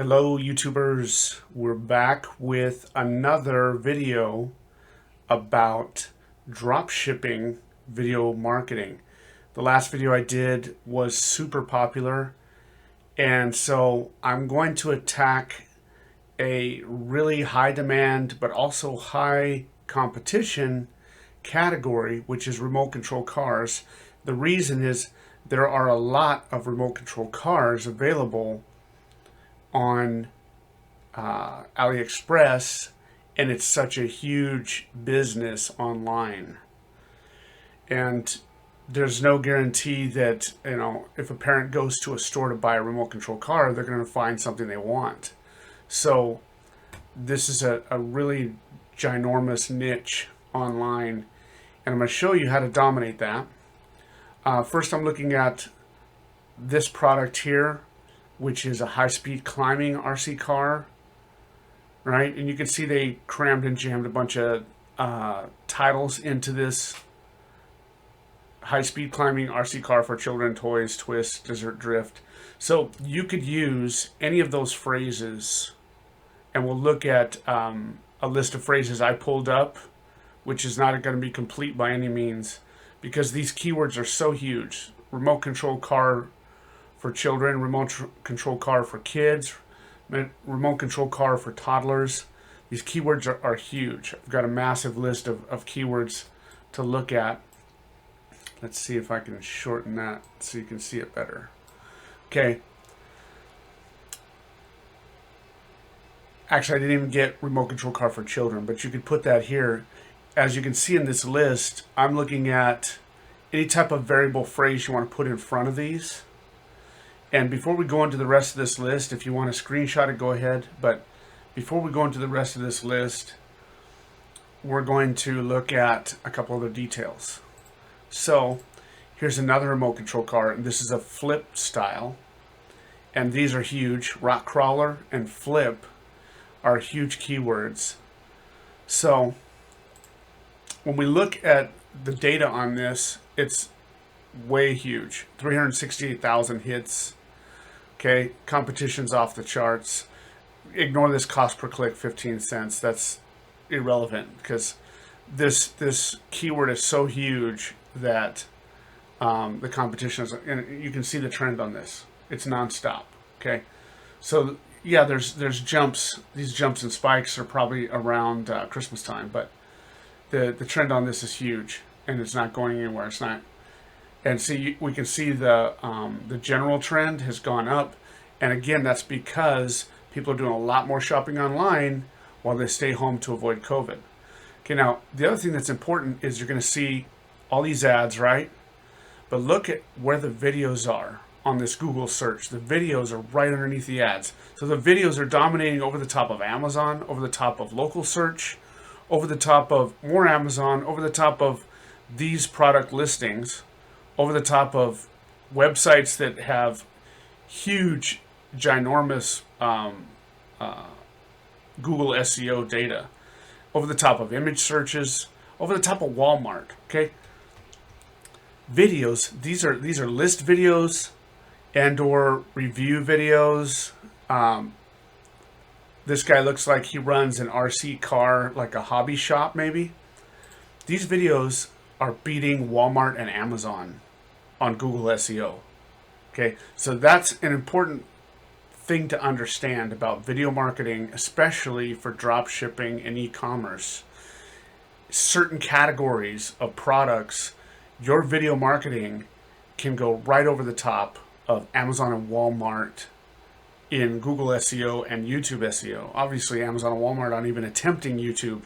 Hello YouTubers, we're back with another video about dropshipping video marketing. The last video I did was super popular, and so I'm going to attack a really high demand but also high competition category, which is remote control cars. The reason is there are a lot of remote control cars available on AliExpress, and it's such a huge business online. And there's no guarantee that, if a parent goes to a store to buy a remote control car, they're going to find something they want. So this is a really ginormous niche online, and I'm going to show you how to dominate that. First, I'm looking at this product here, which is a high-speed climbing RC car, right? And you can see they crammed and jammed a bunch of titles into this high-speed climbing RC car for children, toys, twist, desert drift. So you could use any of those phrases, and we'll look at a list of phrases I pulled up, which is not going to be complete by any means, because these keywords are so huge. Remote control car for children, remote control car for kids, remote control car for toddlers. These keywords are huge. I've got a massive list of keywords to look at. Let's see if I can shorten that so you can see it better. Okay. Actually, I didn't even get remote control car for children, but you could put that here. As you can see in this list, I'm looking at any type of variable phrase you want to put in front of these. And before we go into the rest of this list, if you want to screenshot it, go ahead. But before we go into the rest of this list, we're going to look at a couple other details. So here's another remote control car, and this is a flip style. And these are huge. Rock crawler and flip are huge keywords. So when we look at the data on this, it's way huge. 368,000 hits. Okay, competition's off the charts. Ignore this cost per click, 15 cents. That's irrelevant because this keyword is so huge that the competition is, and you can see the trend on this. It's nonstop. Okay, so yeah, there's jumps. These jumps and spikes are probably around Christmas time, but the trend on this is huge, and it's not going anywhere. It's not. And see, we can see the general trend has gone up, and again, that's because people are doing a lot more shopping online while they stay home to avoid COVID. Okay, now the other thing that's important is you're going to see all these ads, right? But look at where the videos are on this Google search. The videos are right underneath the ads. So the videos are dominating over the top of Amazon, over the top of local search, over the top of more Amazon, over the top of these product listings, over the top of websites that have huge, ginormous Google SEO data, over the top of image searches, over the top of Walmart. Okay, videos. These are list videos and/or review videos. This guy looks like he runs an RC car, like a hobby shop, maybe. These videos are beating Walmart and Amazon on Google SEO. Okay, so that's an important thing to understand about video marketing, especially for drop shipping and e-commerce. Certain categories of products, your video marketing can go right over the top of Amazon and Walmart in Google SEO and YouTube SEO. Obviously, Amazon and Walmart aren't even attempting YouTube.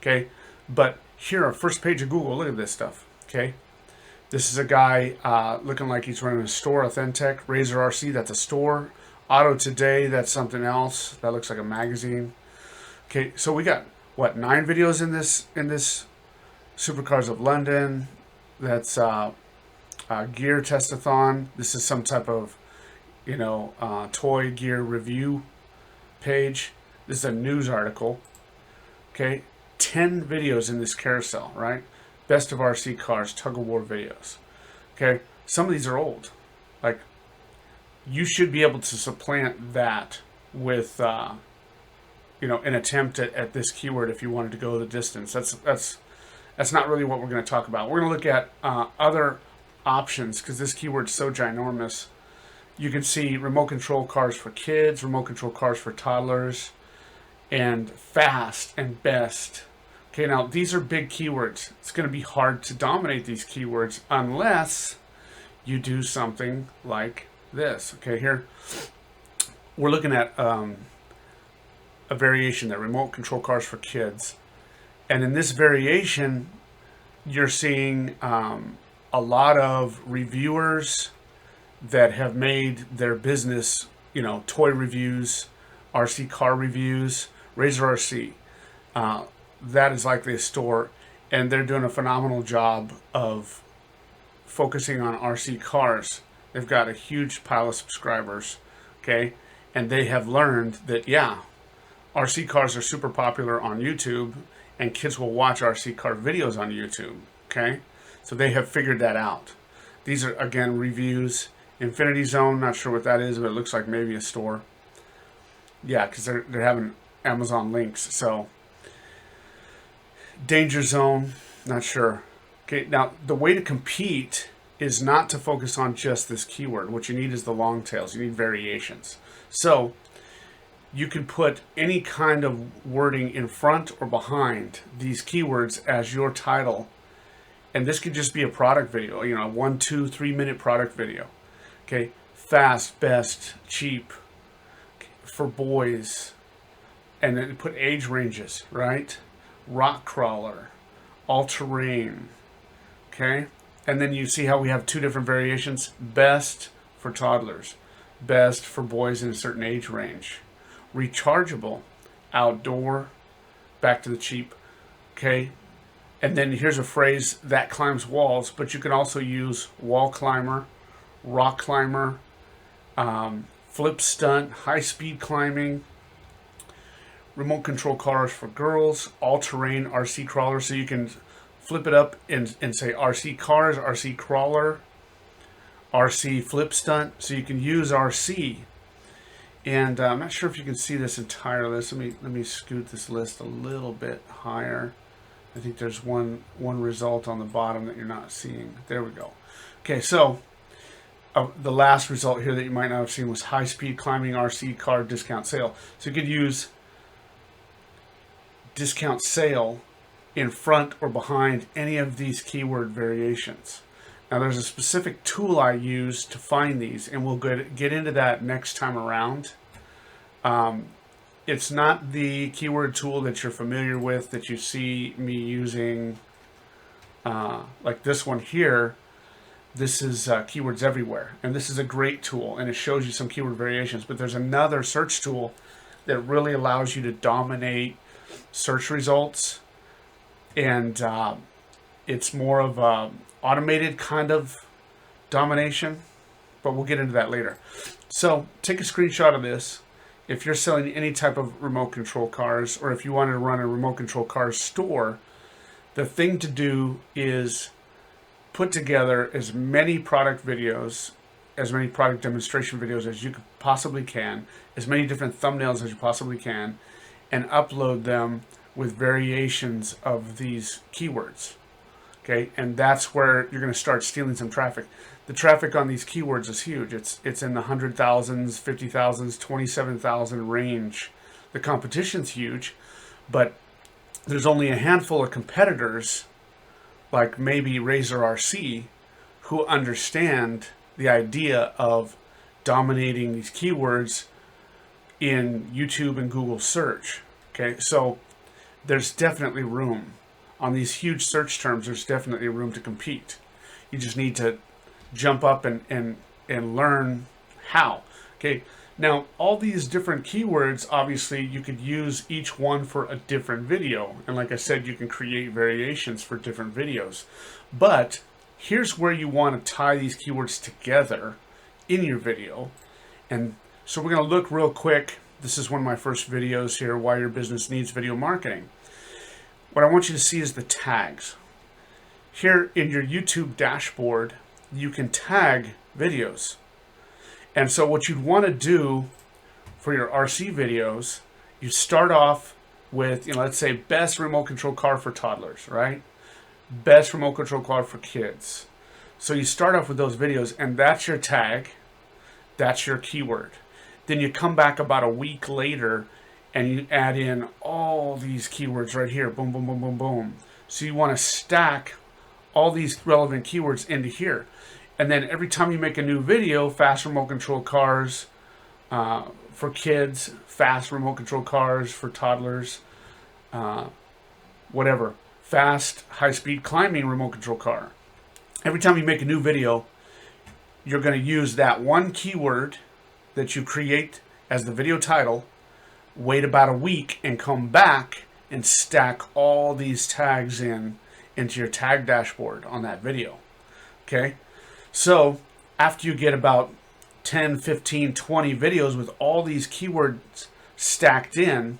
Okay, but here, first page of Google, look at this stuff. Okay, this is a guy looking like he's running a store. Authentic Razor RC, that's a store. Auto Today, that's something else. That looks like a magazine. Okay, so we got what, 9 videos in this Supercars of London. That's gear testathon. This is some type of toy gear review page. This is a news article. Okay, 10 videos in this carousel, right? Best of RC cars, tug of war videos. Okay, some of these are old. Like, you should be able to supplant that with an attempt at this keyword if you wanted to go the distance. That's not really what we're going to talk about. We're going to look at other options because this keyword's so ginormous. You can see remote control cars for kids, remote control cars for toddlers, and fast and best. Okay, now these are big keywords. It's going to be hard to dominate these keywords unless you do something like this. Okay, here we're looking at a variation there, remote control cars for kids. And in this variation, you're seeing a lot of reviewers that have made their business, toy reviews, RC car reviews, Razor RC. That is likely a store, and they're doing a phenomenal job of focusing on RC cars. They've got a huge pile of subscribers, okay? And they have learned that, RC cars are super popular on YouTube, and kids will watch RC car videos on YouTube, okay? So they have figured that out. These are, again, reviews. Infinity Zone, not sure what that is, but it looks like maybe a store. Yeah, because they're having Amazon links. So Danger Zone, not sure. Okay, now the way to compete is not to focus on just this keyword. What you need is the long tails. You need variations. So you can put any kind of wording in front or behind these keywords as your title. And this could just be a product video, a 1, 2, 3 minute product video. Okay, fast, best, cheap, for boys, and then put age ranges, right? Rock crawler, all-terrain, okay? And then you see how we have two different variations. Best for toddlers, best for boys in a certain age range. Rechargeable, outdoor, back to the cheap, okay? And then here's a phrase that climbs walls, but you can also use wall climber, rock climber, flip stunt, high-speed climbing, remote control cars for girls, all-terrain RC crawler. So you can flip it up and say RC cars, RC crawler, RC flip stunt. So you can use RC. And I'm not sure if you can see this entire list. Let me scoot this list a little bit higher. I think there's one result on the bottom that you're not seeing. There we go. Okay, so the last result here that you might not have seen was high-speed climbing RC car discount sale. So you could use discount sale in front or behind any of these keyword variations. Now there's a specific tool I use to find these, and we'll get into that next time around. It's not the keyword tool that you're familiar with that you see me using, like this one here. This is Keywords Everywhere, and this is a great tool, and it shows you some keyword variations. But there's another search tool that really allows you to dominate search results, and it's more of a automated kind of domination, but we'll get into that later. So take a screenshot of this. If you're selling any type of remote control cars, or if you wanted to run a remote control car store, the thing to do is put together as many product videos, as many product demonstration videos as you possibly can, as many different thumbnails as you possibly can, and upload them with variations of these keywords. Okay, and that's where you're going to start stealing some traffic. The traffic on these keywords is huge. It's in the 100,000s, 50,000s, 27,000 range. The competition's huge, but there's only a handful of competitors, like maybe Razor RC, who understand the idea of dominating these keywords in YouTube and Google search. Okay, so there's definitely room. On these huge search terms, there's definitely room to compete. You just need to jump up and learn how. Okay, now all these different keywords, obviously you could use each one for a different video. And like I said, you can create variations for different videos. But here's where you want to tie these keywords together in your video. And so we're going to look real quick. This is one of my first videos here, Why Your Business Needs Video Marketing. What I want you to see is the tags. Here in your YouTube dashboard, you can tag videos. And so what you'd want to do for your RC videos, you start off with, let's say best remote control car for toddlers, right? Best remote control car for kids. So you start off with those videos, and that's your tag. That's your keyword. Then you come back about a week later and you add in all these keywords right here. Boom, boom, boom, boom, boom. So you want to stack all these relevant keywords into here. And then every time you make a new video, fast remote control cars for kids, fast remote control cars for toddlers, whatever, fast high-speed climbing remote control car. Every time you make a new video, you're going to use that one keyword that you create as the video title, wait about a week, and come back and stack all these tags into your tag dashboard on that video. Okay? So after you get about 10, 15, 20 videos with all these keywords stacked in,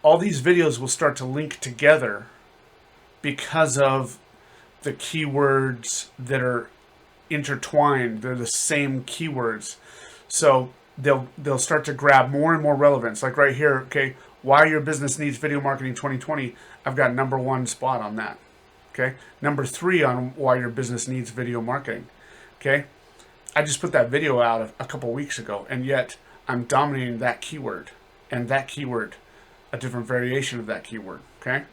all these videos will start to link together because of the keywords that are intertwined. They're the same keywords. So they'll start to grab more and more relevance. Like right here, okay, why your business needs video marketing 2020. I've got #1 spot on that. Okay, #3 on why your business needs video marketing. Okay, I just put that video out a couple weeks ago, and yet I'm dominating that keyword and that keyword, a different variation of that keyword. Okay,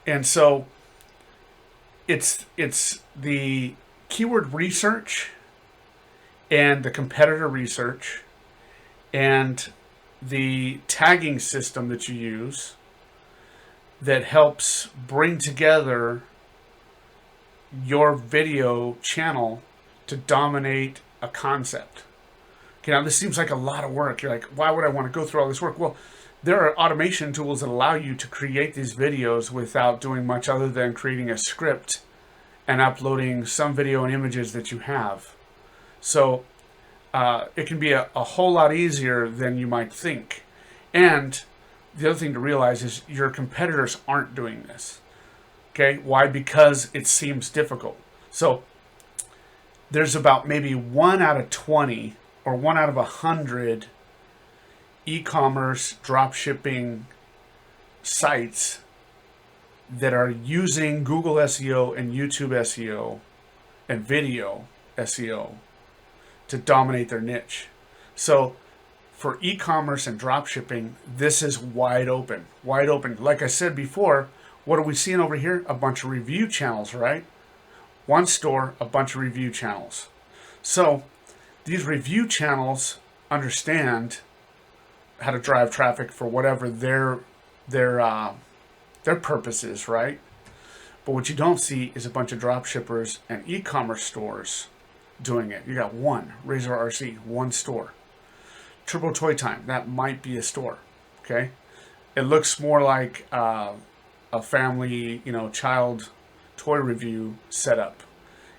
and so it's the keyword research and the competitor research and the tagging system that you use that helps bring together your video channel to dominate a concept. Okay, now this seems like a lot of work. You're like, why would I want to go through all this work? Well, there are automation tools that allow you to create these videos without doing much other than creating a script and uploading some video and images that you have. So it can be a whole lot easier than you might think. And the other thing to realize is your competitors aren't doing this. Okay, why? Because it seems difficult. So there's about maybe 1 out of 20 or 1 out of 100 e-commerce dropshipping sites that are using Google SEO and YouTube SEO and video SEO to dominate their niche. So for e-commerce and dropshipping, this is wide open, wide open. Like I said before, what are we seeing over here? A bunch of review channels, right? One store, a bunch of review channels. So these review channels understand how to drive traffic for whatever their purpose is, right? But what you don't see is a bunch of drop shippers and e-commerce stores doing it. You got one, Razor RC, one store. Turbo Toy Time, that might be a store, okay? It looks more like a family, child toy review setup.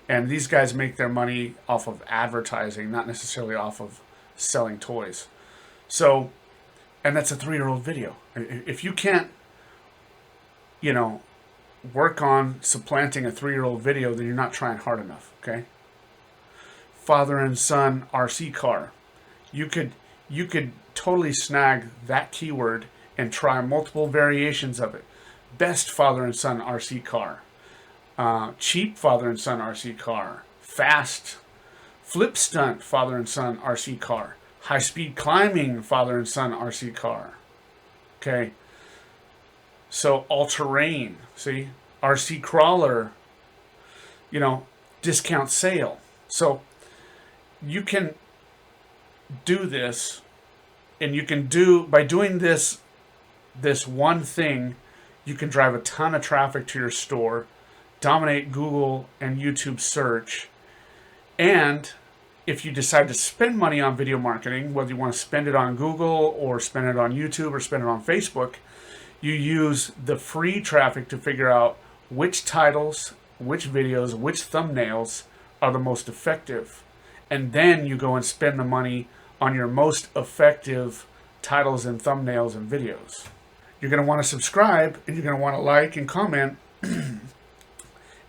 And these guys make their money off of advertising, not necessarily off of selling toys. So, and that's a 3-year-old video. If you can't, work on supplanting a 3-year-old video, then you're not trying hard enough, okay? Father and son RC car. You could totally snag that keyword and try multiple variations of it. Best father and son RC car. Cheap father and son RC car. Fast flip stunt father and son RC car. High speed climbing father and son RC car. Okay. So all-terrain, see? RC crawler, discount sale. So you can do this, and you can by doing this one thing, you can drive a ton of traffic to your store, dominate Google and YouTube search, and if you decide to spend money on video marketing, whether you want to spend it on Google or spend it on YouTube or spend it on Facebook, you use the free traffic to figure out which titles, which videos, which thumbnails are the most effective. And then you go and spend the money on your most effective titles and thumbnails and videos. You're going to want to subscribe, and you're going to want to like and comment,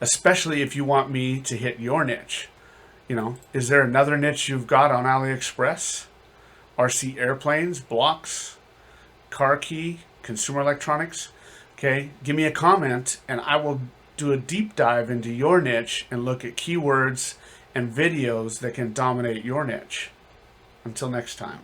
especially if you want me to hit your niche. Is there another niche you've got on AliExpress? RC airplanes, blocks, car key, consumer electronics. Okay, give me a comment and I will do a deep dive into your niche and look at keywords and videos that can dominate your niche. Until next time.